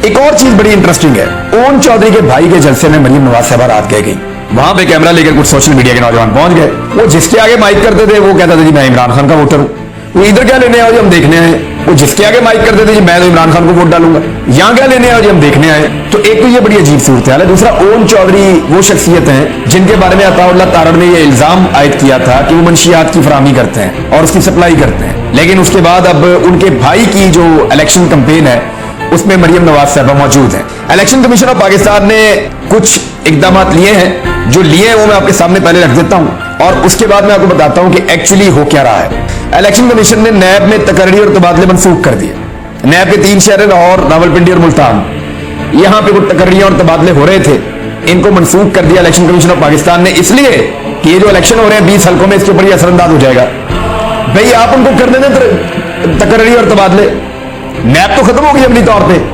एक और चीज बड़ी इंटरेस्टिंग है, ओन चौधरी के भाई के जलसे में मरियम नवाज साहबा रात गई। वहां पे कैमरा लेकर कुछ सोशल मीडिया के नौजवान पहुंच गए। वो जिसके आगे माइक करते थे वो कहता था जी मैं इमरान खान का वोटर हूं। वो इधर क्या लेने आए जी हम देखने आए। वो जिसके आगे माइक करते थे जी मैं तो इमरान खान को वोट डालूंगा। यहां क्या लेने आए जी हम देखने आए। तो एक तो ये बड़ी अजीब सूरत हाल है। दूसरा, ओन चौधरी वो शख्सियत हैं जिनके बारे में अताउल्लाह तारड़ ने ये इल्जाम आयद किया था कि वो मंशियात की फराहमी करते हैं और उसकी सप्लाई करते हैं। लेकिन उसके बाद अब उनके भाई की जो इलेक्शन कैंपेन है उसमें मरियम नवाज साहबा मौजूद हैं। इलेक्शन कमीशन ऑफ पाकिस्तान ने कुछ इकदाम लिए हैं, जो लिए हैं वो मैं आपके सामने पहले रख देता हूं और उसके बाद मैं आपको बताता हूं कि एक्चुअली हो क्या रहा है। इलेक्शन कमीशन ने नैब में तकर्री और तबादले मनसूख कर दिए। नैब के 3 शहर लाहौर, रावलपिंडी और मुल्तान, यहां पे कुछ तकर्रियां और तबादले हो रहे थे, इनको मनसूख कर दिया इलेक्शन कमीशन ऑफ पाकिस्तान ने, इसलिए कि ये जो इलेक्शन हो रहे हैं 20 हल्कों में, इसके ऊपर ये असरअंदाज हो जाएगा। भाई आप उनको कर देते तकर्री और तबादले, नैब तो खत्म हो गई अपनी तौर पर।